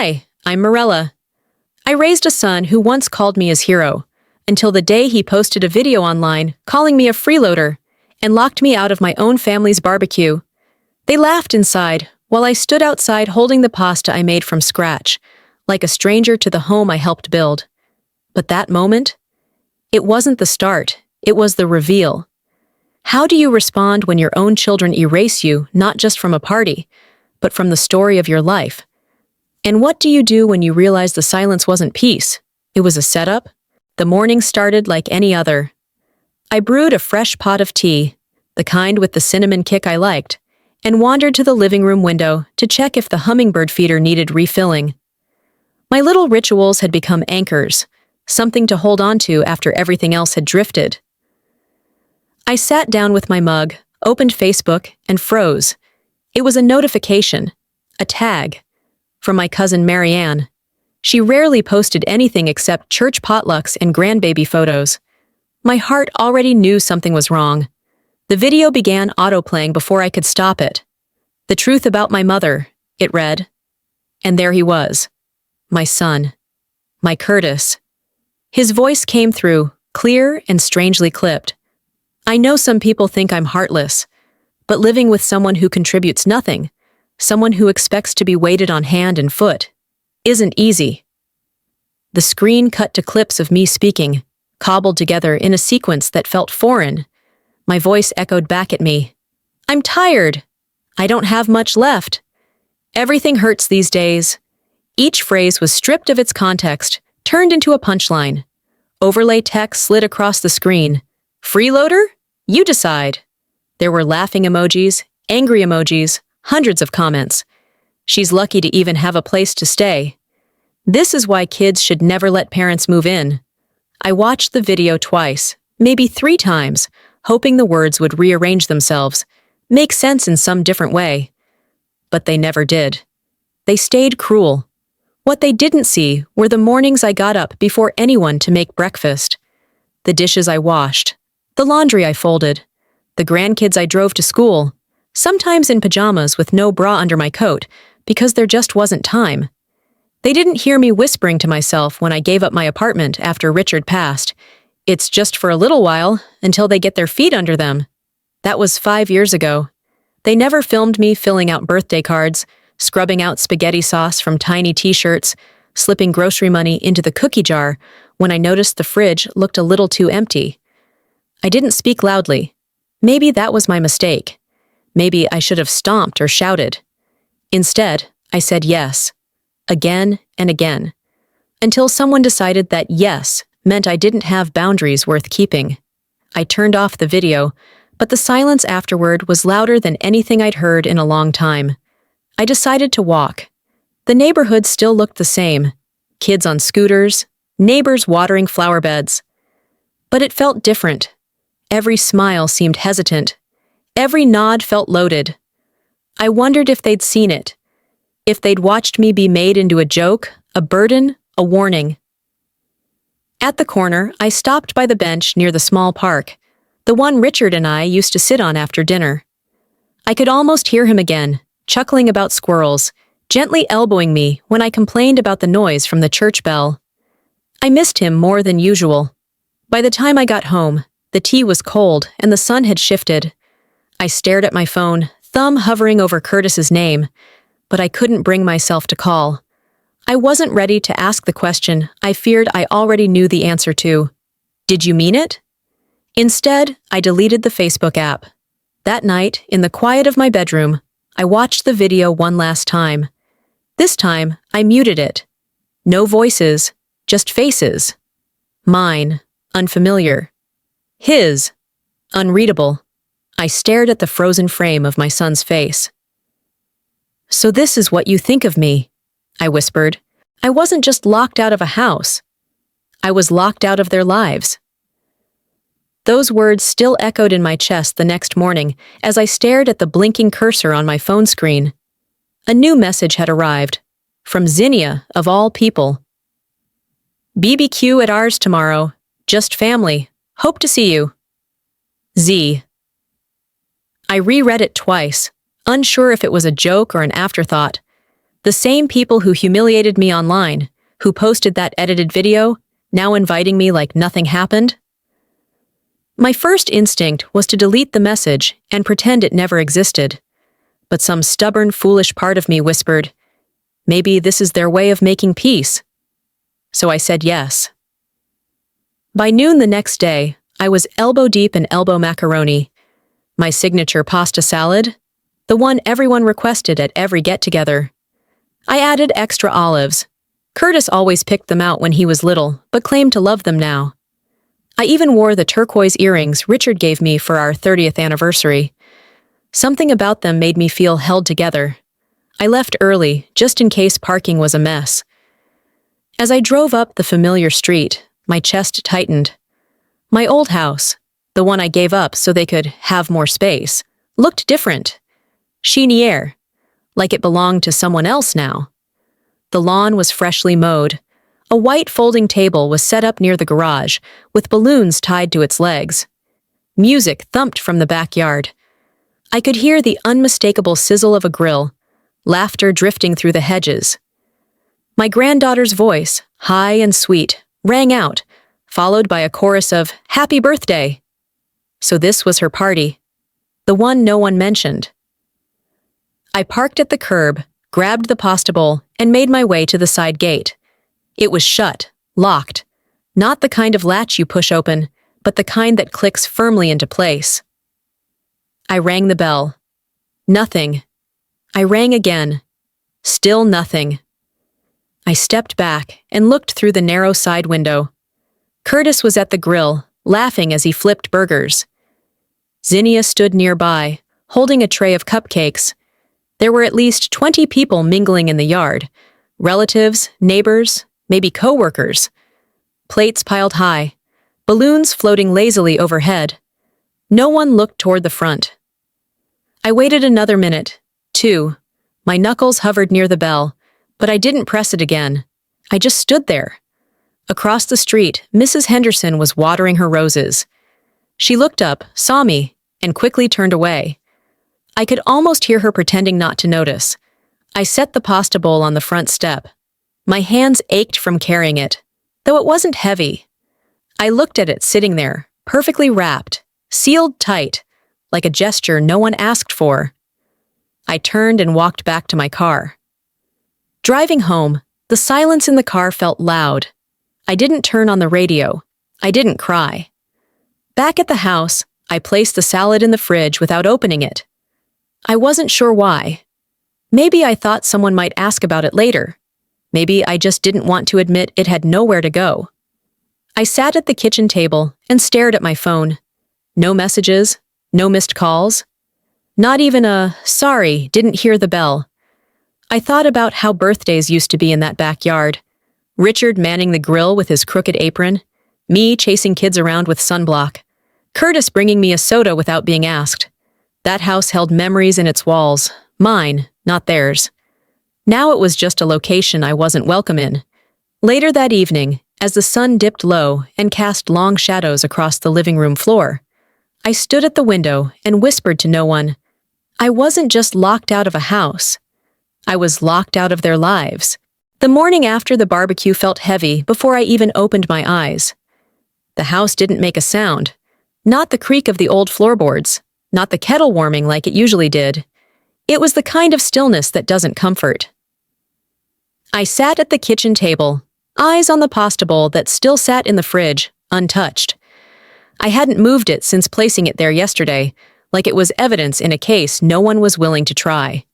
Hi, I'm Morella. I raised a son who once called me his hero, until the day he posted a video online calling me a freeloader and locked me out of my own family's barbecue. They laughed inside while I stood outside holding the pasta I made from scratch, like a stranger to the home I helped build. But that moment? It wasn't the start, it was the reveal. How do you respond when your own children erase you not just from a party, but from the story of your life? And what do you do when you realize the silence wasn't peace? It was a setup? The morning started like any other. I brewed a fresh pot of tea, the kind with the cinnamon kick I liked, and wandered to the living room window to check if the hummingbird feeder needed refilling. My little rituals had become anchors, something to hold on to after everything else had drifted. I sat down with my mug, opened Facebook, and froze. It was a notification, a tag, from my cousin Marianne. She rarely posted anything except church potlucks and grandbaby photos. My heart already knew something was wrong. The video began autoplaying before I could stop it. The truth about my mother, it read. And there he was. My son. My Curtis. His voice came through, clear and strangely clipped. I know some people think I'm heartless, but living with someone who contributes nothing, someone who expects to be waited on hand and foot, isn't easy. The screen cut to clips of me speaking, cobbled together in a sequence that felt foreign. My voice echoed back at me. I'm tired. I don't have much left. Everything hurts these days. Each phrase was stripped of its context, turned into a punchline. Overlay text slid across the screen. Freeloader? You decide. There were laughing emojis, angry emojis, hundreds of comments. She's lucky to even have a place to stay. This is why kids should never let parents move in. I watched the video twice, maybe 3 times, hoping the words would rearrange themselves, make sense in some different way. But they never did. They stayed cruel. What they didn't see were the mornings I got up before anyone to make breakfast, the dishes I washed, the laundry I folded, the grandkids I drove to school, sometimes in pajamas with no bra under my coat, because there just wasn't time. They didn't hear me whispering to myself when I gave up my apartment after Richard passed. It's just for a little while, until they get their feet under them. That was 5 years ago. They never filmed me filling out birthday cards, scrubbing out spaghetti sauce from tiny t-shirts, slipping grocery money into the cookie jar when I noticed the fridge looked a little too empty. I didn't speak loudly. Maybe that was my mistake. Maybe I should have stomped or shouted. Instead, I said yes, again and again, until someone decided that yes meant I didn't have boundaries worth keeping. I turned off the video, but the silence afterward was louder than anything I'd heard in a long time. I decided to walk. The neighborhood still looked the same. Kids on scooters, neighbors watering flower beds. But it felt different. Every smile seemed hesitant. Every nod felt loaded. I wondered if they'd seen it. If they'd watched me be made into a joke, a burden, a warning. At the corner, I stopped by the bench near the small park, the one Richard and I used to sit on after dinner. I could almost hear him again, chuckling about squirrels, gently elbowing me when I complained about the noise from the church bell. I missed him more than usual. By the time I got home, the tea was cold and the sun had shifted. I stared at my phone, thumb hovering over Curtis's name, but I couldn't bring myself to call. I wasn't ready to ask the question I feared I already knew the answer to. Did you mean it? Instead, I deleted the Facebook app. That night, in the quiet of my bedroom, I watched the video one last time. This time, I muted it. No voices, just faces. Mine, unfamiliar. His, unreadable. I stared at the frozen frame of my son's face. So this is what you think of me, I whispered. I wasn't just locked out of a house. I was locked out of their lives. Those words still echoed in my chest the next morning as I stared at the blinking cursor on my phone screen. A new message had arrived, from Zinnia, of all people. BBQ at ours tomorrow. Just family. Hope to see you. Z. I reread it twice, unsure if it was a joke or an afterthought. The The same people who humiliated me online, who posted that edited video, now inviting me like nothing happened? My first instinct was to delete the message and pretend it never existed. But some stubborn, foolish part of me whispered, maybe this is their way of making peace. So I said yes. By noon the next day, I was elbow deep in elbow macaroni, my signature pasta salad, the one everyone requested at every get-together. I added extra olives. Curtis always picked them out when he was little, but claimed to love them now. I even wore the turquoise earrings Richard gave me for our 30th anniversary. Something about them made me feel held together. I left early, just in case parking was a mess. As I drove up the familiar street, my chest tightened. My old house, the one I gave up so they could have more space, looked different. Chenier, like it belonged to someone else now. The lawn was freshly mowed. A white folding table was set up near the garage, with balloons tied to its legs. Music thumped from the backyard. I could hear the unmistakable sizzle of a grill, laughter drifting through the hedges. My granddaughter's voice, high and sweet, rang out, followed by a chorus of "Happy Birthday!" So this was her party, the one no one mentioned. I parked at the curb, grabbed the pasta bowl, and made my way to the side gate. It was shut, locked, not the kind of latch you push open, but the kind that clicks firmly into place. I rang the bell. Nothing. I rang again. Still nothing. I stepped back and looked through the narrow side window. Curtis was at the grill, laughing as he flipped burgers. Zinnia stood nearby, holding a tray of cupcakes. There were at least 20 people mingling in the yard. Relatives, neighbors, maybe co-workers. Plates piled high, balloons floating lazily overhead. No one looked toward the front. I waited another minute, 2. My knuckles hovered near the bell, but I didn't press it again. I just stood there. Across the street, Mrs. Henderson was watering her roses. She looked up, saw me, and quickly turned away. I could almost hear her pretending not to notice. I set the pasta bowl on the front step. My hands ached from carrying it, though it wasn't heavy. I looked at it sitting there, perfectly wrapped, sealed tight, like a gesture no one asked for. I turned and walked back to my car. Driving home, the silence in the car felt loud. I didn't turn on the radio. I didn't cry. Back at the house, I placed the salad in the fridge without opening it. I wasn't sure why. Maybe I thought someone might ask about it later. Maybe I just didn't want to admit it had nowhere to go. I sat at the kitchen table and stared at my phone. No messages, no missed calls. Not even a, "Sorry, didn't hear the bell." I thought about how birthdays used to be in that backyard. Richard manning the grill with his crooked apron, me chasing kids around with sunblock, Curtis bringing me a soda without being asked. That house held memories in its walls, mine, not theirs. Now it was just a location I wasn't welcome in. Later that evening, as the sun dipped low and cast long shadows across the living room floor, I stood at the window and whispered to no one. I wasn't just locked out of a house. I was locked out of their lives. The morning after the barbecue felt heavy before I even opened my eyes. The house didn't make a sound. Not the creak of the old floorboards. Not the kettle warming like it usually did. It was the kind of stillness that doesn't comfort. I sat at the kitchen table, eyes on the pasta bowl that still sat in the fridge, untouched. I hadn't moved it since placing it there yesterday, like it was evidence in a case no one was willing to try.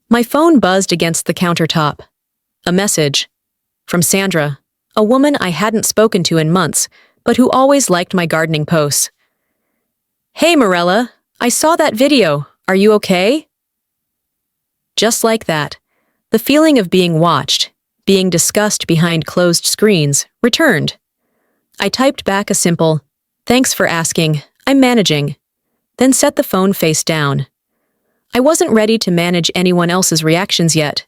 My phone buzzed against the countertop. A message. From Sandra, a woman I hadn't spoken to in months, but who always liked my gardening posts. "Hey, Morella, I saw that video. Are you okay?" Just like that, the feeling of being watched, being discussed behind closed screens, returned. I typed back a simple, "Thanks for asking, I'm managing," then set the phone face down. I wasn't ready to manage anyone else's reactions yet.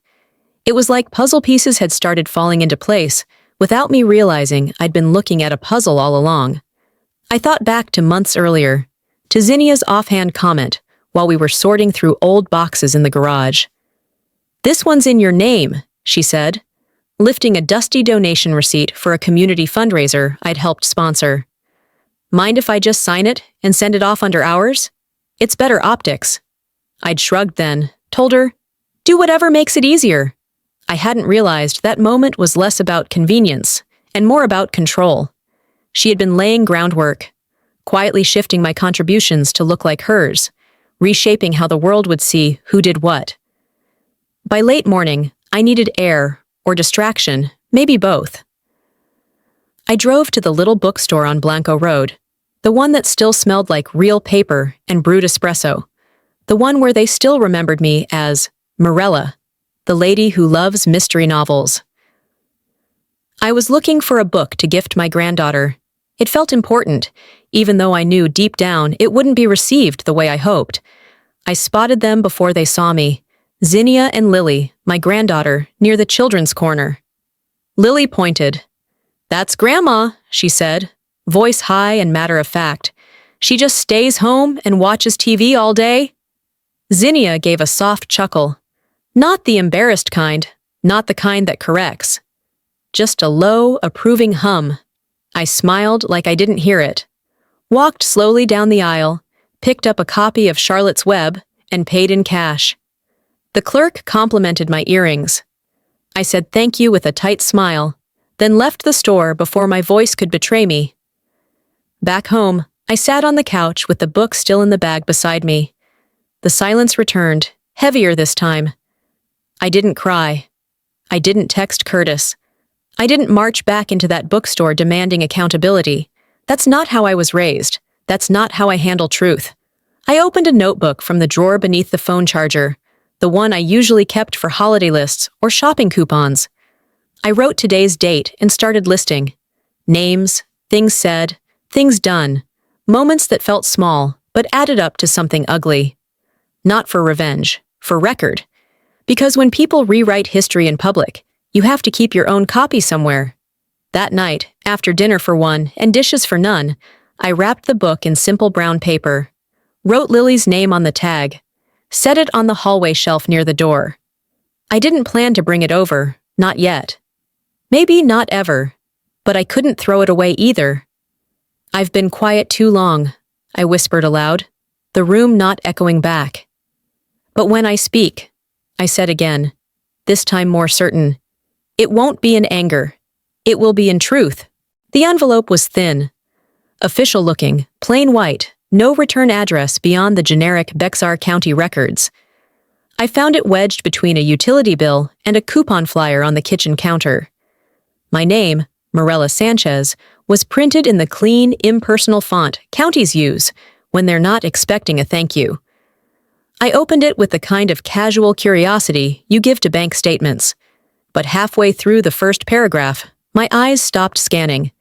It was like puzzle pieces had started falling into place, without me realizing I'd been looking at a puzzle all along. I thought back to months earlier, to Zinnia's offhand comment while we were sorting through old boxes in the garage. "This one's in your name," she said, lifting a dusty donation receipt for a community fundraiser I'd helped sponsor. "Mind if I just sign it and send it off under hours? It's better optics." I'd shrugged then, told her, "Do whatever makes it easier." I hadn't realized that moment was less about convenience and more about control. She had been laying groundwork, quietly shifting my contributions to look like hers, reshaping how the world would see who did what. By late morning, I needed air or distraction, maybe both. I drove to the little bookstore on Blanco Road, the one that still smelled like real paper and brewed espresso, the one where they still remembered me as Morella, the lady who loves mystery novels. I was looking for a book to gift my granddaughter. It felt important, even though I knew deep down it wouldn't be received the way I hoped. I spotted them before they saw me, Zinnia and Lily, my granddaughter, near the children's corner. Lily pointed. "That's Grandma," she said, voice high and matter-of-fact. "She just stays home and watches TV all day." Zinnia gave a soft chuckle. Not the embarrassed kind, not the kind that corrects. Just a low, approving hum. I smiled like I didn't hear it, walked slowly down the aisle, picked up a copy of Charlotte's Web, and paid in cash. The clerk complimented my earrings. I said thank you with a tight smile, then left the store before my voice could betray me. Back home, I sat on the couch with the book still in the bag beside me. The silence returned, heavier this time. I didn't cry. I didn't text Curtis. I didn't march back into that bookstore demanding accountability. That's not how I was raised. That's not how I handle truth. I opened a notebook from the drawer beneath the phone charger, the one I usually kept for holiday lists or shopping coupons. I wrote today's date and started listing. Names, things said, things done, moments that felt small but added up to something ugly. Not for revenge, for record. Because when people rewrite history in public, you have to keep your own copy somewhere. That night, after dinner for one and dishes for none, I wrapped the book in simple brown paper, wrote Lily's name on the tag, set it on the hallway shelf near the door. I didn't plan to bring it over, not yet. Maybe not ever, but I couldn't throw it away either. "I've been quiet too long," I whispered aloud, the room not echoing back. "But when I speak," I said again, this time more certain, "it won't be in anger. It will be in truth." The envelope was thin, official-looking, plain white, no return address beyond the generic Bexar County records. I found it wedged between a utility bill and a coupon flyer on the kitchen counter. My name, Morella Sanchez, was printed in the clean, impersonal font counties use when they're not expecting a thank you. I opened it with the kind of casual curiosity you give to bank statements. But halfway through the first paragraph, my eyes stopped scanning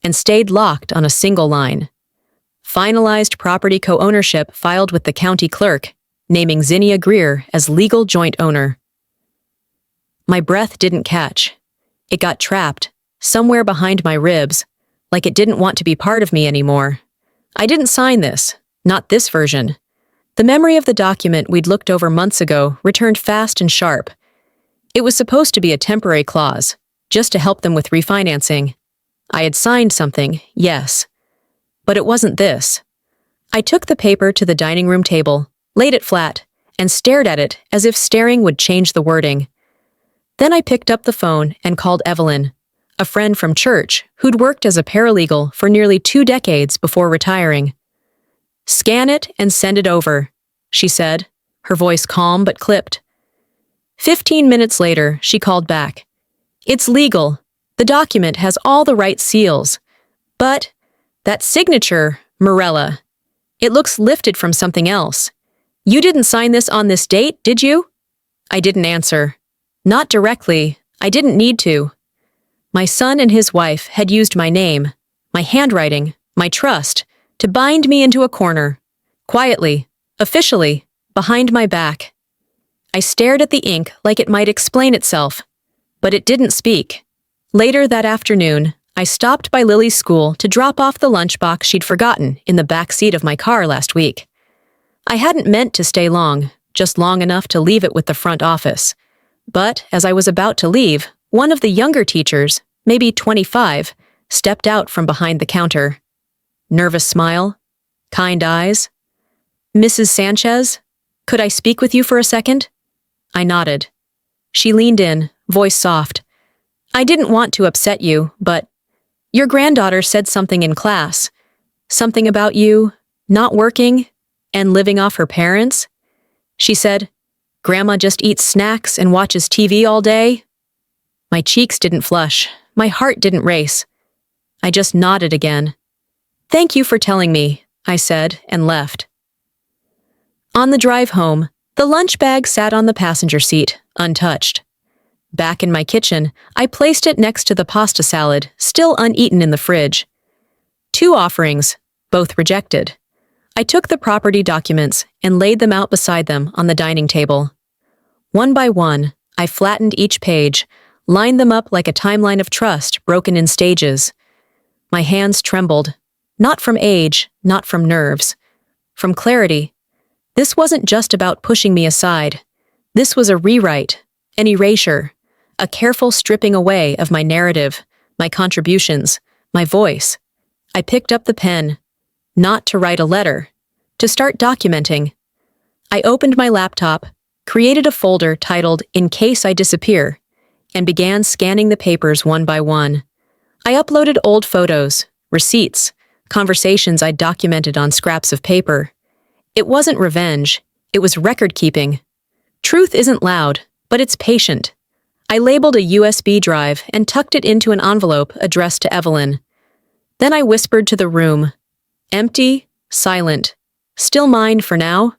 and stayed locked on a single line. Finalized property co-ownership filed with the county clerk, naming Zinnia Greer as legal joint owner. My breath didn't catch. It got trapped, somewhere behind my ribs, like it didn't want to be part of me anymore. I didn't sign this, not this version. The memory of the document we'd looked over months ago returned fast and sharp. It was supposed to be a temporary clause, just to help them with refinancing. I had signed something, yes. But it wasn't this. I took the paper to the dining room table, laid it flat, and stared at it as if staring would change the wording. Then I picked up the phone and called Evelyn, a friend from church who'd worked as a paralegal for nearly 2 decades before retiring. "Scan it and send it over," she said, her voice calm but clipped. 15 minutes later, she called back. "It's legal. The document has all the right seals. But that signature, Morella, it looks lifted from something else. You didn't sign this on this date, did you?" I didn't answer. Not directly. I didn't need to. My son and his wife had used my name, my handwriting, my trust, to bind me into a corner, quietly, officially, behind my back. I stared at the ink like it might explain itself, but it didn't speak. Later that afternoon, I stopped by Lily's school to drop off the lunchbox she'd forgotten in the back seat of my car last week. I hadn't meant to stay long, just long enough to leave it with the front office. But as I was about to leave, one of the younger teachers, maybe 25, stepped out from behind the counter. Nervous smile, kind eyes. "Mrs. Sanchez, could I speak with you for a second?" I nodded. She leaned in, voice soft. "I didn't want to upset you, but your granddaughter said something in class. Something about you not working and living off her parents. She said, 'Grandma just eats snacks and watches TV all day.'" My cheeks didn't flush. My heart didn't race. I just nodded again. "Thank you for telling me," I said, and left. On the drive home, the lunch bag sat on the passenger seat, untouched. Back in my kitchen, I placed it next to the pasta salad, still uneaten in the fridge. 2 offerings, both rejected. I took the property documents and laid them out beside them on the dining table. One by one, I flattened each page, lined them up like a timeline of trust broken in stages. My hands trembled, not from age, not from nerves, from clarity. This wasn't just about pushing me aside. This was a rewrite, an erasure, a careful stripping away of my narrative, my contributions, my voice. I picked up the pen, not to write a letter, to start documenting. I opened my laptop, created a folder titled "In Case I Disappear," and began scanning the papers one by one. I uploaded old photos, receipts, conversations I'd documented on scraps of paper. It wasn't revenge, it was record-keeping. Truth isn't loud, but it's patient. I labeled a USB drive and tucked it into an envelope addressed to Evelyn. Then I whispered to the room. Empty, silent, still mine for now.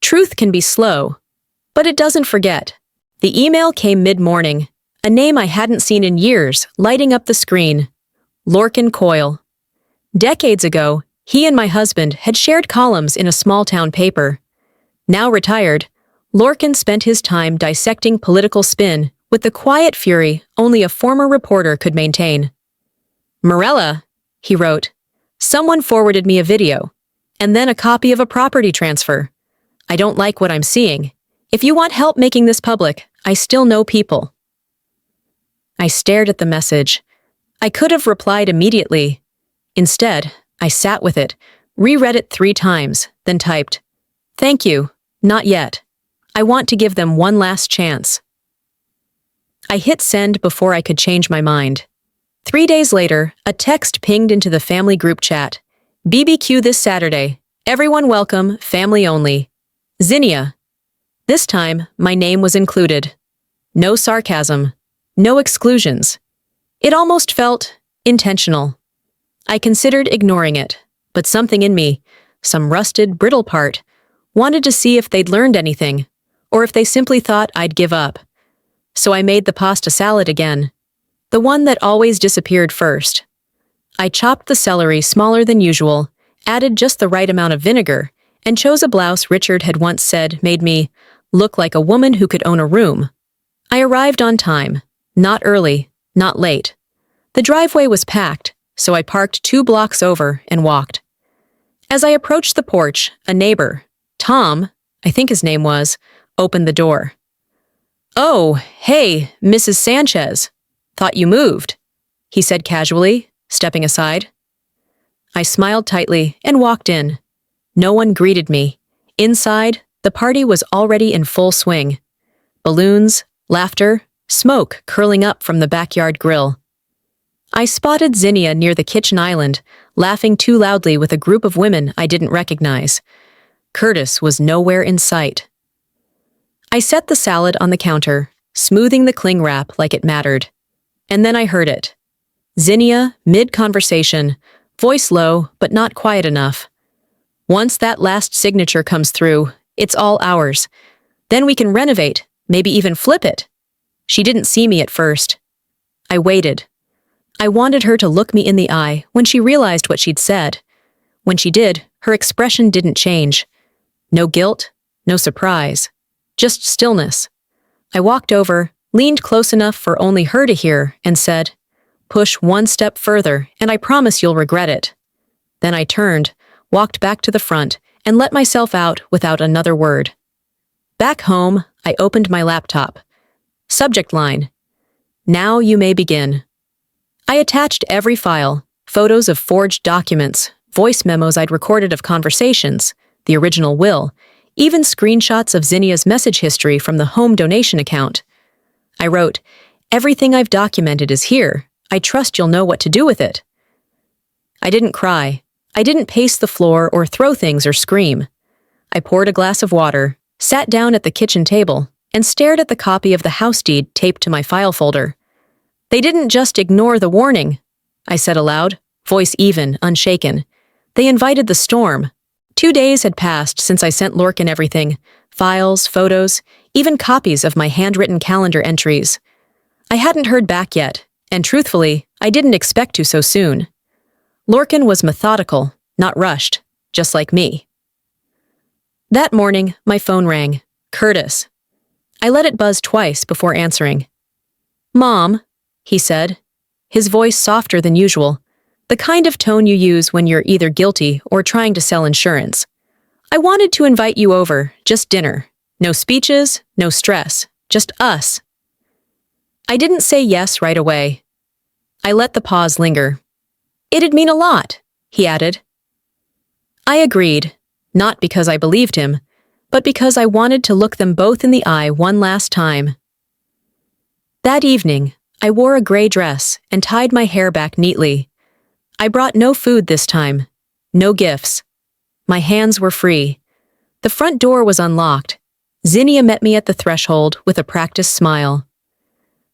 Truth can be slow, but it doesn't forget. The email came mid-morning, a name I hadn't seen in years lighting up the screen. Lorcan Coyle. Decades ago, he and my husband had shared columns in a small-town paper. Now retired, Lorcan spent his time dissecting political spin with the quiet fury only a former reporter could maintain. "Morella," he wrote, "someone forwarded me a video, and then a copy of a property transfer. I don't like what I'm seeing. If you want help making this public, I still know people." I stared at the message. I could have replied immediately. Instead, I sat with it, reread it 3 times, then typed, "Thank you, not yet. I want to give them one last chance." I hit send before I could change my mind. 3 days later, a text pinged into the family group chat. "BBQ this Saturday. Everyone welcome, family only. Zinnia." This time, my name was included. No sarcasm. No exclusions. It almost felt intentional. I considered ignoring it, but something in me, some rusted, brittle part, wanted to see if they'd learned anything, or if they simply thought I'd give up. So I made the pasta salad again, the one that always disappeared first. I chopped the celery smaller than usual, added just the right amount of vinegar, and chose a blouse Richard had once said made me look like a woman who could own a room. I arrived on time, not early, not late. The driveway was packed, so I parked 2 blocks over and walked. As I approached the porch, a neighbor, Tom, I think his name was, opened the door. "Oh, hey, Mrs. Sanchez. Thought you moved," he said casually, stepping aside. I smiled tightly and walked in. No one greeted me. Inside, the party was already in full swing. Balloons, laughter, smoke curling up from the backyard grill. I spotted Zinnia near the kitchen island, laughing too loudly with a group of women I didn't recognize. Curtis was nowhere in sight. I set the salad on the counter, smoothing the cling wrap like it mattered. And then I heard it. Zinnia, mid-conversation, voice low but not quiet enough. "Once that last signature comes through, it's all ours. Then we can renovate, maybe even flip it." She didn't see me at first. I waited. I wanted her to look me in the eye when she realized what she'd said. When she did, her expression didn't change. No guilt, no surprise, just stillness. I walked over, leaned close enough for only her to hear, and said, "Push one step further, and I promise you'll regret it." Then I turned, walked back to the front, and let myself out without another word. Back home, I opened my laptop. Subject line: Now you may begin. I attached every file, photos of forged documents, voice memos I'd recorded of conversations, the original will, even screenshots of Zinnia's message history from the home donation account. I wrote, "Everything I've documented is here. I trust you'll know what to do with it." I didn't cry. I didn't pace the floor or throw things or scream. I poured a glass of water, sat down at the kitchen table, and stared at the copy of the house deed taped to my file folder. "They didn't just ignore the warning," I said aloud, voice even, unshaken. "They invited the storm." 2 days had passed since I sent Lorcan everything: files, photos, even copies of my handwritten calendar entries. I hadn't heard back yet, and truthfully, I didn't expect to so soon. Lorcan was methodical, not rushed, just like me. That morning, my phone rang. Curtis. I let it buzz twice before answering. "Mom," he said, his voice softer than usual, the kind of tone you use when you're either guilty or trying to sell insurance. "I wanted to invite you over, just dinner. No speeches, no stress, just us." I didn't say yes right away. I let the pause linger. "It'd mean a lot," he added. I agreed, not because I believed him, but because I wanted to look them both in the eye one last time. That evening, I wore a gray dress and tied my hair back neatly. I brought no food this time, no gifts. My hands were free. The front door was unlocked. Zinnia met me at the threshold with a practiced smile.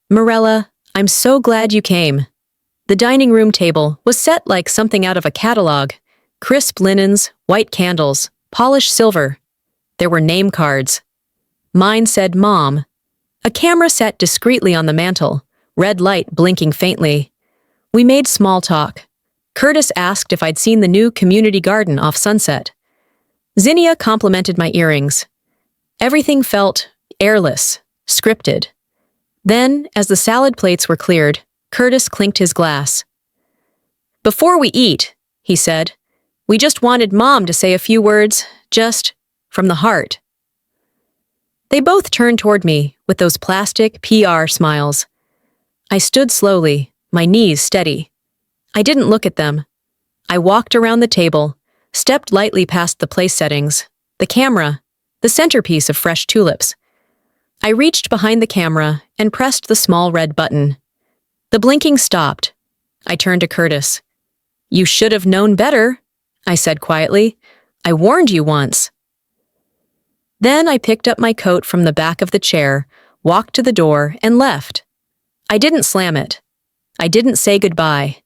"Mirella, I'm so glad you came." The dining room table was set like something out of a catalog. Crisp linens, white candles, polished silver. There were name cards. Mine said Mom. A camera sat discreetly on the mantel, red light blinking faintly. We made small talk. Curtis asked if I'd seen the new community garden off Sunset. Zinnia complimented my earrings. Everything felt airless, scripted. Then, as the salad plates were cleared, Curtis clinked his glass. "Before we eat," he said, "we just wanted Mom to say a few words, just from the heart." They both turned toward me with those plastic PR smiles. I stood slowly, my knees steady. I didn't look at them. I walked around the table, stepped lightly past the place settings, the camera, the centerpiece of fresh tulips. I reached behind the camera and pressed the small red button. The blinking stopped. I turned to Curtis. "You should have known better," I said quietly. "I warned you once." Then I picked up my coat from the back of the chair, walked to the door, and left. I didn't slam it. I didn't say goodbye.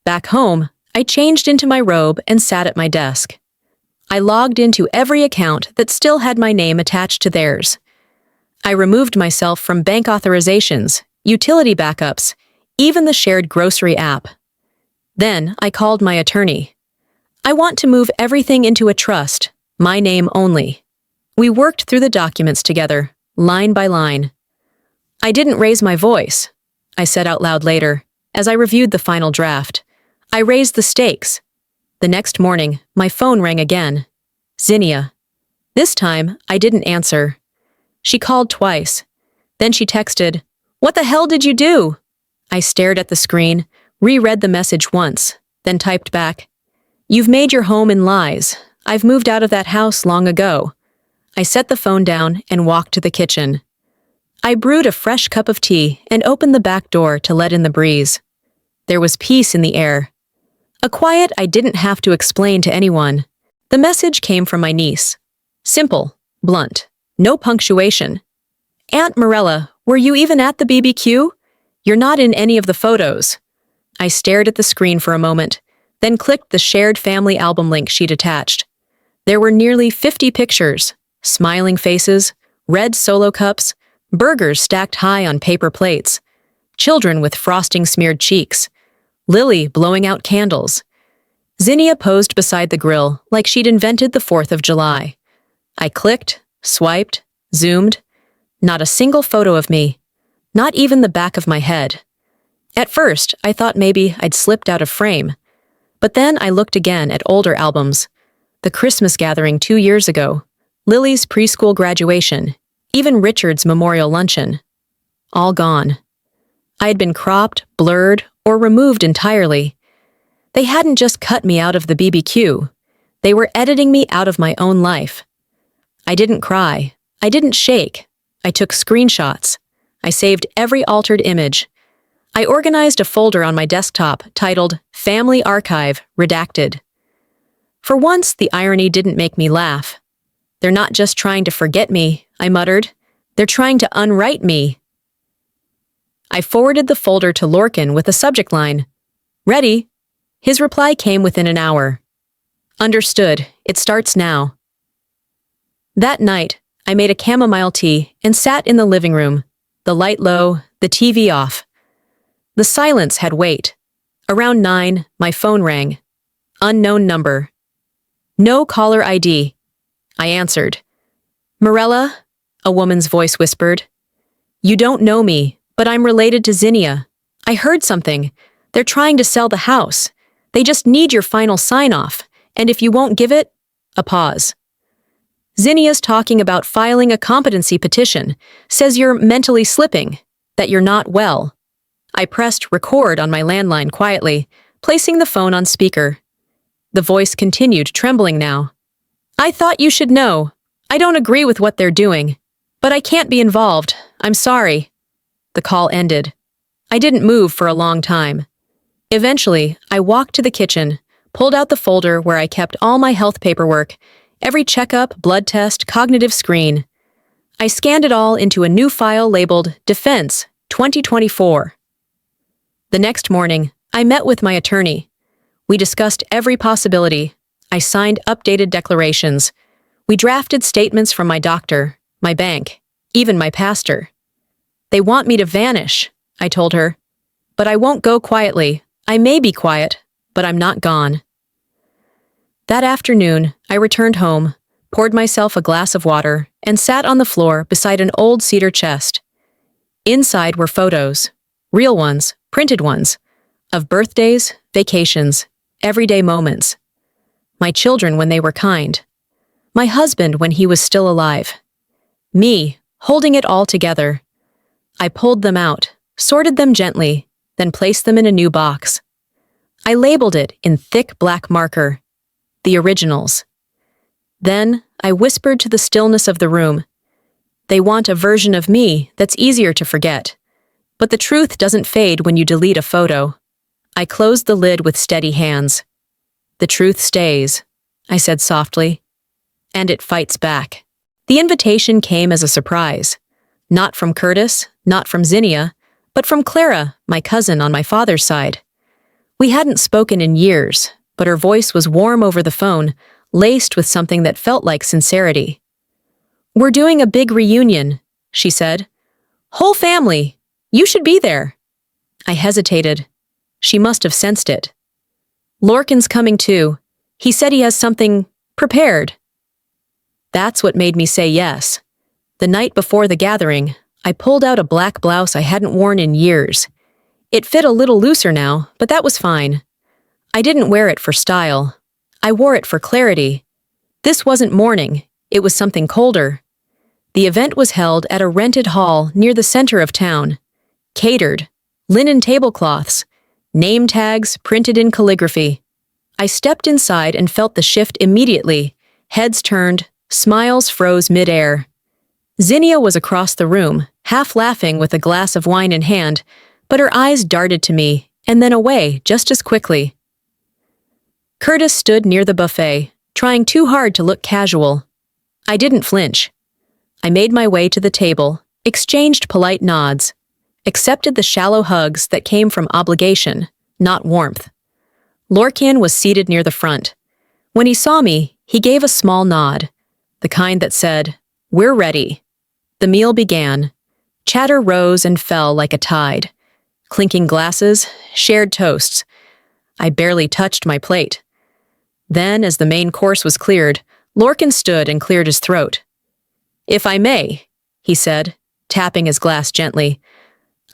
Back home, I changed into my robe and sat at my desk. I logged into every account that still had my name attached to theirs. I removed myself from bank authorizations, utility backups, even the shared grocery app. Then I called my attorney. "I want to move everything into a trust, my name only." We worked through the documents together, line by line. "I didn't raise my voice," I said out loud later, as I reviewed the final draft. "I raised the stakes." The next morning, my phone rang again. Zinnia. This time, I didn't answer. She called twice. Then she texted, "What the hell did you do?" I stared at the screen, reread the message once, then typed back, "You've made your home in lies. I've moved out of that house long ago." I set the phone down and walked to the kitchen. I brewed a fresh cup of tea and opened the back door to let in the breeze. There was peace in the air. A quiet I didn't have to explain to anyone. The message came from my niece. Simple, blunt, no punctuation. "Aunt Mirella, were you even at the BBQ? You're not in any of the photos." I stared at the screen for a moment, then clicked the shared family album link she'd attached. There were nearly 50 pictures, smiling faces, red solo cups, burgers stacked high on paper plates, children with frosting-smeared cheeks, Lily blowing out candles. Zinnia posed beside the grill like she'd invented the 4th of July. I clicked, swiped, zoomed. Not a single photo of me. Not even the back of my head. At first, I thought maybe I'd slipped out of frame. But then I looked again at older albums. The Christmas gathering 2 years ago, Lily's preschool graduation, even Richard's memorial luncheon. all gone. I had been cropped, blurred, or removed entirely. They hadn't just cut me out of the BBQ. They were editing me out of my own life. I didn't cry. I didn't shake. I took screenshots. I saved every altered image. I organized a folder on my desktop titled Family Archive Redacted. For once, the irony didn't make me laugh. They're not just trying to forget me, I muttered. They're trying to unwrite me. I forwarded the folder to Lorcan with a subject line, "Ready?" His reply came within an hour. "Understood. It starts now." That night, I made a chamomile tea and sat in the living room, the light low, the TV off. The silence had weight. Around 9, my phone rang. Unknown number. No caller ID. I answered. "Morella," a woman's voice whispered. "You don't know me, but I'm related to Zinnia. I heard something. They're trying to sell the house. They just need your final sign-off, and if you won't give it..." A pause. "Zinnia's talking about filing a competency petition, says you're mentally slipping, that you're not well." I pressed record on my landline quietly, placing the phone on speaker. The voice continued, trembling now. "I thought you should know. I don't agree with what they're doing. But I can't be involved. I'm sorry." The call ended. I didn't move for a long time. Eventually, I walked to the kitchen, pulled out the folder where I kept all my health paperwork, every checkup, blood test, cognitive screen. I scanned it all into a new file labeled Defense 2024. The next morning, I met with my attorney. We discussed every possibility. I signed updated declarations. We drafted statements from my doctor, my bank, even my pastor. "They want me to vanish," I told her. "But I won't go quietly. I may be quiet, but I'm not gone." That afternoon, I returned home, poured myself a glass of water, and sat on the floor beside an old cedar chest. Inside were photos, real ones, printed ones, of birthdays, vacations, everyday moments. My children when they were kind. My husband when he was still alive. Me, holding it all together. I pulled them out, sorted them gently, then placed them in a new box. I labeled it in thick black marker, the originals. Then I whispered to the stillness of the room. They want a version of me that's easier to forget. But the truth doesn't fade when you delete a photo. I closed the lid with steady hands. "The truth stays," I said softly. "And it fights back." The invitation came as a surprise. Not from Curtis, not from Zinnia, but from Clara, my cousin on my father's side. We hadn't spoken in years, but her voice was warm over the phone, laced with something that felt like sincerity. "We're doing a big reunion," she said. "Whole family. You should be there." I hesitated. She must have sensed it. "Lorcan's coming too. He said he has something prepared." That's what made me say yes. The night before the gathering, I pulled out a black blouse I hadn't worn in years. It fit a little looser now, but that was fine. I didn't wear it for style. I wore it for clarity. This wasn't mourning. It was something colder. The event was held at a rented hall near the center of town. Catered, linen tablecloths, name tags printed in calligraphy. I stepped inside and felt the shift immediately. Heads turned, smiles froze mid-air. Zinnia was across the room, half laughing with a glass of wine in hand, but her eyes darted to me, and then away just as quickly. Curtis stood near the buffet, trying too hard to look casual. I didn't flinch. I made my way to the table, exchanged polite nods, accepted the shallow hugs that came from obligation, not warmth. Lorcan was seated near the front. When he saw me, he gave a small nod, the kind that said, "We're ready." The meal began. Chatter rose and fell like a tide. Clinking glasses, shared toasts. I barely touched my plate. Then, as the main course was cleared, Lorcan stood and cleared his throat. "If I may," he said, tapping his glass gently,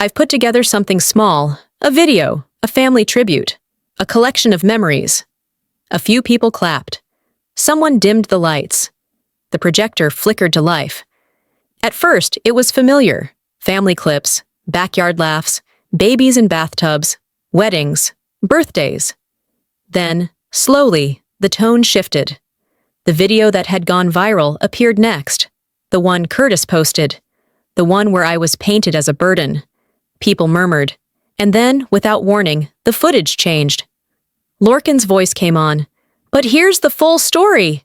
"I've put together something small, a video, a family tribute, a collection of memories." A few people clapped. Someone dimmed the lights. The projector flickered to life. At first, it was familiar, family clips, backyard laughs, babies in bathtubs, weddings, birthdays. Then, slowly, the tone shifted. The video that had gone viral appeared next. The one Curtis posted. The one where I was painted as a burden. People murmured. And then, without warning, the footage changed. Lorcan's voice came on. "But here's the full story!"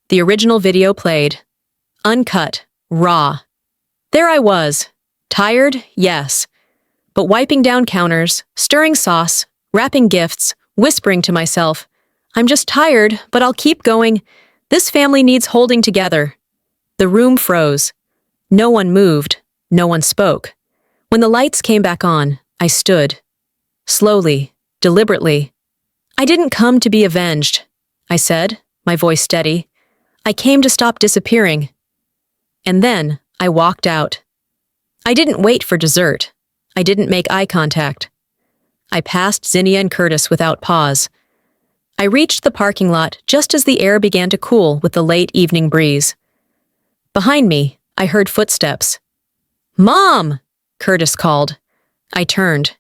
The original video played. Uncut. Raw. There I was. Tired? Yes. But wiping down counters, stirring sauce, wrapping gifts, whispering to myself, "I'm just tired, but I'll keep going. This family needs holding together." The room froze. No one moved. No one spoke. When the lights came back on, I stood. Slowly, deliberately. "I didn't come to be avenged," I said, my voice steady. "I came to stop disappearing." And then I walked out. I didn't wait for dessert. I didn't make eye contact. I passed Zinnia and Curtis without pause. I reached the parking lot just as the air began to cool with the late evening breeze. Behind me, I heard footsteps. "Mom!" Curtis called. I turned.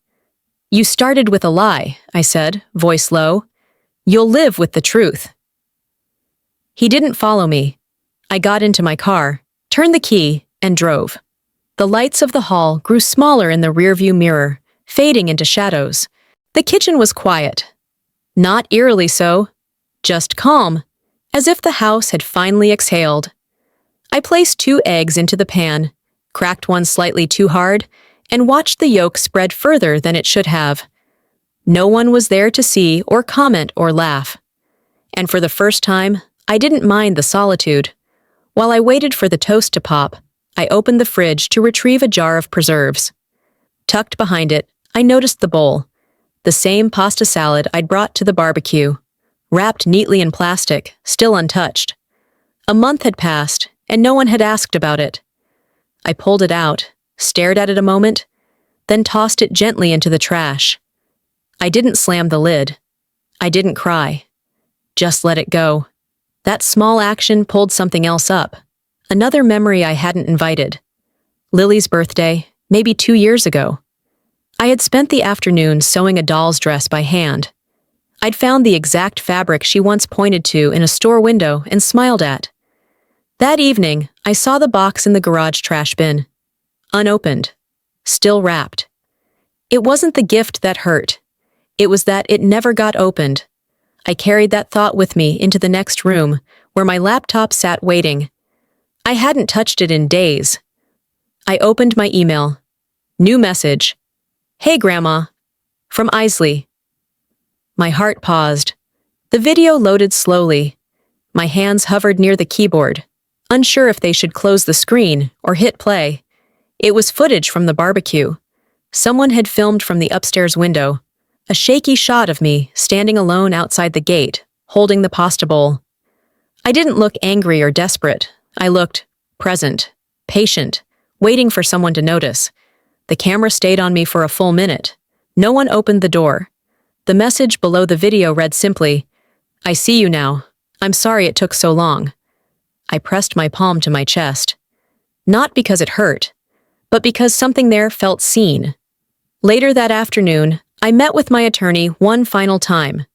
"You started with a lie," I said, voice low. "You'll live with the truth." He didn't follow me. I got into my car, turned the key, and drove. The lights of the hall grew smaller in the rearview mirror, fading into shadows. The kitchen was quiet. Not eerily so, just calm, as if the house had finally exhaled. I placed 2 eggs into the pan, cracked one slightly too hard, and watched the yolk spread further than it should have. No one was there to see or comment or laugh. And for the first time, I didn't mind the solitude. While I waited for the toast to pop, I opened the fridge to retrieve a jar of preserves. Tucked behind it, I noticed the bowl. The same pasta salad I'd brought to the barbecue, wrapped neatly in plastic, still untouched. A month had passed, and no one had asked about it. I pulled it out, stared at it a moment, then tossed it gently into the trash. I didn't slam the lid. I didn't cry. Just let it go. That small action pulled something else up. Another memory I hadn't invited. Lily's birthday, maybe 2 years ago. I had spent the afternoon sewing a doll's dress by hand. I'd found the exact fabric she once pointed to in a store window and smiled at. That evening, I saw the box in the garage trash bin. Unopened. Still wrapped. It wasn't the gift that hurt. It was that it never got opened. I carried that thought with me into the next room, where my laptop sat waiting. I hadn't touched it in days. I opened my email. New message. "Hey, Grandma." From Isley. My heart paused. The video loaded slowly. My hands hovered near the keyboard, unsure if they should close the screen or hit play. It was footage from the barbecue. Someone had filmed from the upstairs window. A shaky shot of me standing alone outside the gate, holding the pasta bowl. I didn't look angry or desperate. I looked present, patient, waiting for someone to notice. The camera stayed on me for a full minute. No one opened the door. The message below the video read simply, "I see you now. I'm sorry it took so long." I pressed my palm to my chest. Not because it hurt, but because something there felt seen. Later that afternoon, I met with my attorney one final time.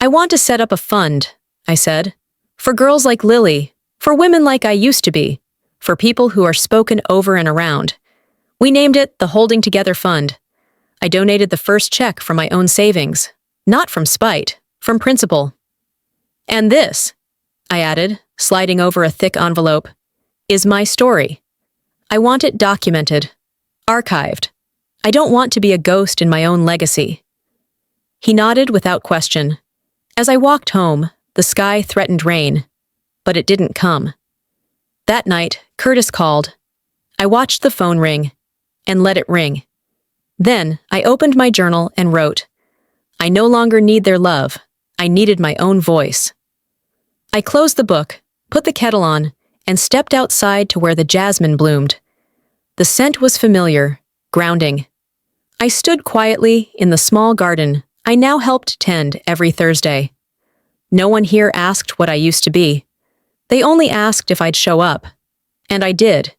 "I want to set up a fund," I said, "for girls like Lily, for women like I used to be, for people who are spoken over and around." We named it the Holding Together Fund. I donated the first check from my own savings, not from spite, from principle. "And this," I added, sliding over a thick envelope, "is my story. I want it documented, archived. I don't want to be a ghost in my own legacy." He nodded without question. As I walked home, the sky threatened rain, but it didn't come. That night, Curtis called. I watched the phone ring and let it ring. Then I opened my journal and wrote, "I no longer need their love. I needed my own voice." I closed the book, put the kettle on, and stepped outside to where the jasmine bloomed. The scent was familiar, grounding. I stood quietly in the small garden I now helped tend every Thursday. No one here asked what I used to be. They only asked if I'd show up. And I did.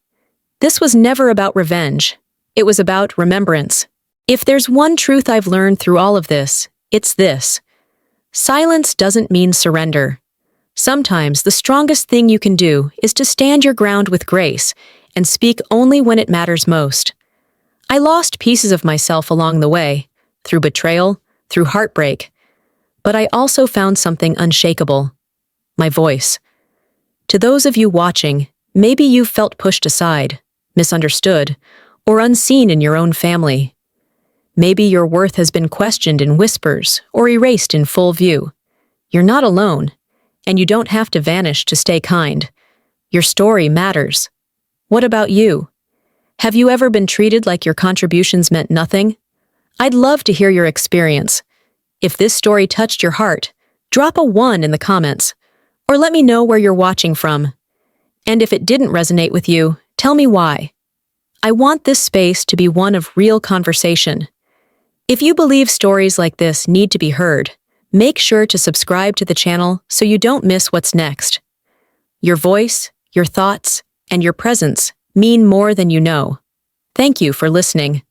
This was never about revenge. It was about remembrance. If there's one truth I've learned through all of this, it's this. Silence doesn't mean surrender. Sometimes the strongest thing you can do is to stand your ground with grace and speak only when it matters most. I lost pieces of myself along the way, through betrayal, through heartbreak, but I also found something unshakable: my voice. To those of you watching, maybe you've felt pushed aside, misunderstood, or unseen in your own family. Maybe your worth has been questioned in whispers or erased in full view. You're not alone, and you don't have to vanish to stay kind. Your story matters. What about you? Have you ever been treated like your contributions meant nothing? I'd love to hear your experience. If this story touched your heart, drop a 1 in the comments, or let me know where you're watching from. And if it didn't resonate with you, tell me why. I want this space to be one of real conversation. If you believe stories like this need to be heard, make sure to subscribe to the channel so you don't miss what's next. Your voice, your thoughts, and your presence mean more than you know. Thank you for listening.